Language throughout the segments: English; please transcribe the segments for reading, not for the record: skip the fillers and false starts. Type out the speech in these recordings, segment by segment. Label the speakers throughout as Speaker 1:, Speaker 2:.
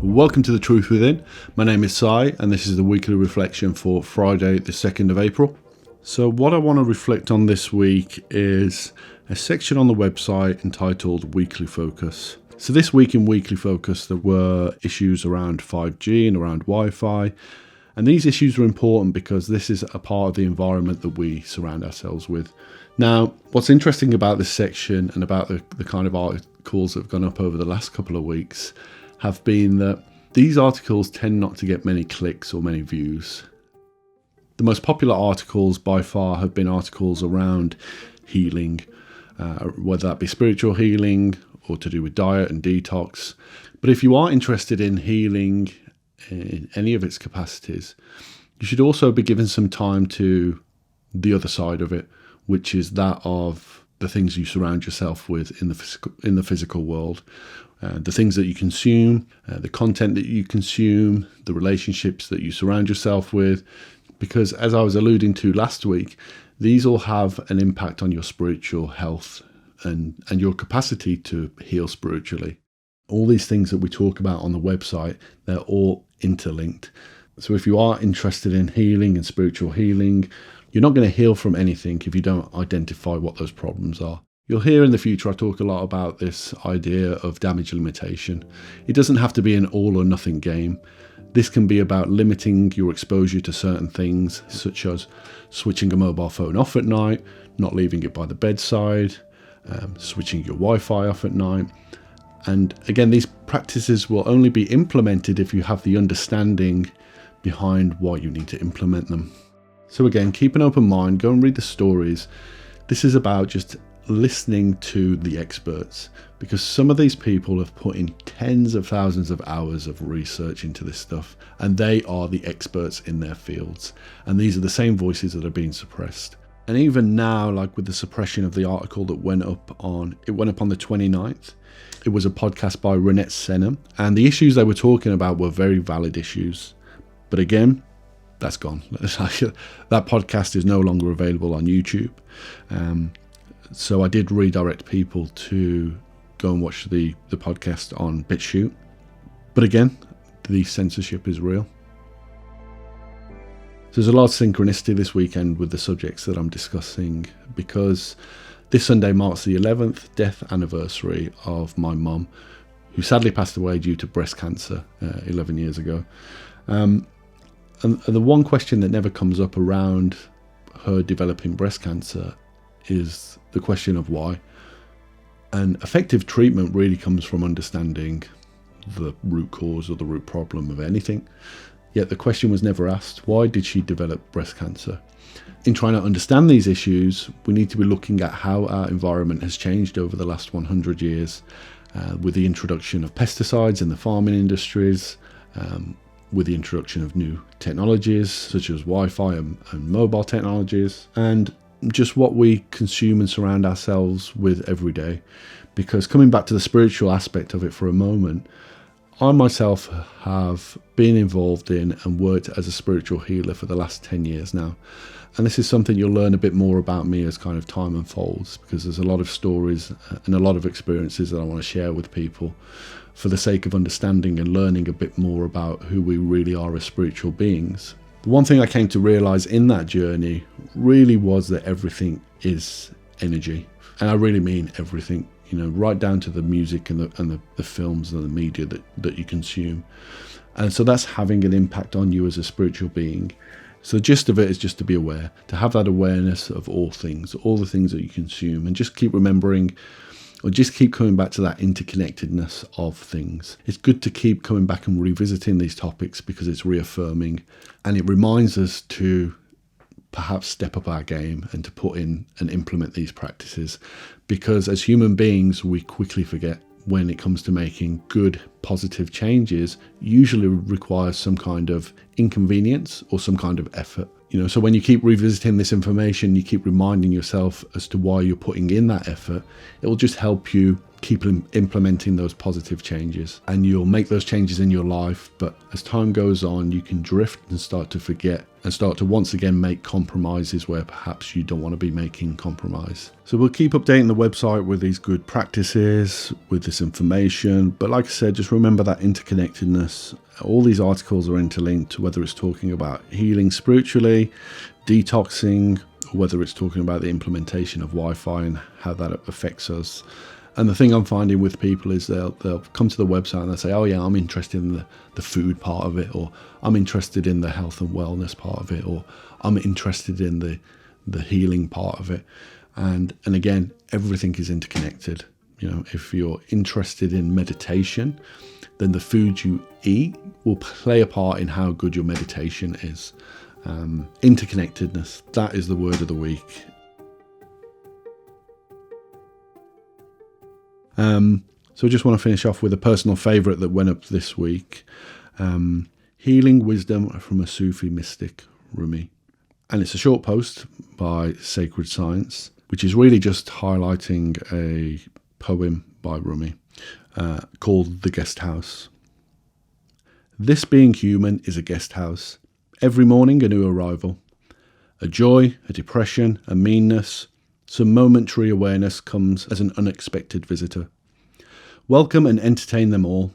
Speaker 1: Welcome to The Truth Within. My name is Sai, and this is the weekly reflection for Friday, the 2nd of April. So what I want to reflect on this week is a section on the website entitled Weekly Focus. So this week in Weekly Focus, there were issues around 5G and around Wi-Fi. And these issues are important because this is a part of the environment that we surround ourselves with. Now, what's interesting about this section and about the kind of articles that have gone up over the last couple of weeks have been that these articles tend not to get many clicks or many views. The most popular articles by far have been articles around healing, whether that be spiritual healing or to do with diet and detox. But if you are interested in healing in any of its capacities, you should also be given some time to the other side of it, which is that of the things you surround yourself with in the physical world. The things that you consume, the content that you consume, the relationships that you surround yourself with, because as I was alluding to last week, these all have an impact on your spiritual health and your capacity to heal spiritually. All these things that we talk about on the website, they're all interlinked. So if you are interested in healing and spiritual healing, you're not going to heal from anything if you don't identify what those problems are. You'll hear in the future I talk a lot about this idea of damage limitation. It doesn't have to be an all or nothing game. This can be about limiting your exposure to certain things, such as switching a mobile phone off at night, not leaving it by the bedside, switching your Wi-Fi off at night. And again, these practices will only be implemented if you have the understanding behind why you need to implement them. So again, keep an open mind, go and read the stories. This is about just listening to the experts, because some of these people have put in tens of thousands of hours of research into this stuff, and they are the experts in their fields. And these are the same voices that are being suppressed. And even now, like with the suppression of the article that went up on the 29th, it was a podcast by Renette Senham, and the issues they were talking about were very valid issues. But again, that's gone. That podcast is no longer available on YouTube. So I did redirect people to go and watch the podcast on BitChute. But again, the censorship is real. So there's a lot of synchronicity this weekend with the subjects that I'm discussing, because this Sunday marks the 11th death anniversary of my mum, who sadly passed away due to breast cancer 11 years ago. And the one question that never comes up around her developing breast cancer is the question of why. And effective treatment really comes from understanding the root cause or the root problem of anything. Yet the question was never asked, why did she develop breast cancer? In trying to understand these issues, we need to be looking at how our environment has changed over the last 100 years, with the introduction of pesticides in the farming industries, with the introduction of new technologies such as Wi-Fi and mobile technologies, and just what we consume and surround ourselves with every day. Because coming back to the spiritual aspect of it for a moment, I myself have been involved in and worked as a spiritual healer for the last 10 years now. And this is something you'll learn a bit more about me as kind of time unfolds, because there's a lot of stories and a lot of experiences that I want to share with people for the sake of understanding and learning a bit more about who we really are as spiritual beings. The one thing I came to realize in that journey really was that everything is energy. And I really mean everything, right down to the music and the films and the media that you consume. And so that's having an impact on you as a spiritual being. So the gist of it is just to be aware, to have that awareness of all the things that you consume, and just keep remembering, or just keep coming back to that interconnectedness of things. It's good to keep coming back and revisiting these topics because it's reaffirming, and it reminds us to perhaps step up our game and to put in and implement these practices, because as human beings we quickly forget when it comes to making good positive changes usually requires some kind of inconvenience or some kind of effort. So when you keep revisiting this information, you keep reminding yourself as to why you're putting in that effort, it will just help you keep implementing those positive changes, and you'll make those changes in your life. But as time goes on, you can drift and start to forget and start to once again make compromises where perhaps you don't want to be making compromise. So we'll keep updating the website with these good practices, with this information. But like I said, just remember that interconnectedness. All these articles are interlinked, whether it's talking about healing spiritually, detoxing, or whether it's talking about the implementation of Wi-Fi and how that affects us. And the thing I'm finding with people is they'll come to the website and they'll say, oh yeah, I'm interested in the food part of it, or I'm interested in the health and wellness part of it, or I'm interested in the healing part of it. And again, everything is interconnected. You know, if you're interested in meditation, then the food you eat will play a part in how good your meditation is. Interconnectedness, that is the word of the week. So I just want to finish off with a personal favourite that went up this week. Healing Wisdom from a Sufi Mystic, Rumi. And it's a short post by Sacred Science, which is really just highlighting a poem by Rumi called The Guest House. This being human is a guest house. Every morning a new arrival. A joy, a depression, a meanness, some momentary awareness comes as an unexpected visitor. Welcome and entertain them all,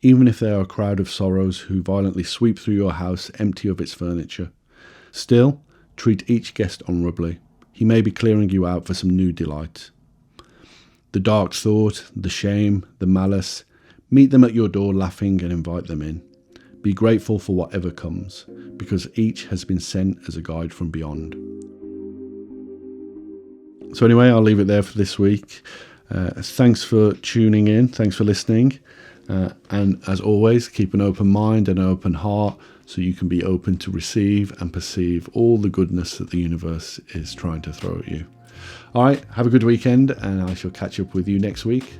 Speaker 1: even if they are a crowd of sorrows who violently sweep through your house empty of its furniture. Still, treat each guest honourably. He may be clearing you out for some new delight. The dark thought, the shame, the malice, meet them at your door laughing and invite them in. Be grateful for whatever comes, because each has been sent as a guide from beyond. So anyway, I'll leave it there for this week. Thanks for tuning in. Thanks for listening. And as always, keep an open mind and an open heart so you can be open to receive and perceive all the goodness that the universe is trying to throw at you. All right, have a good weekend, and I shall catch up with you next week.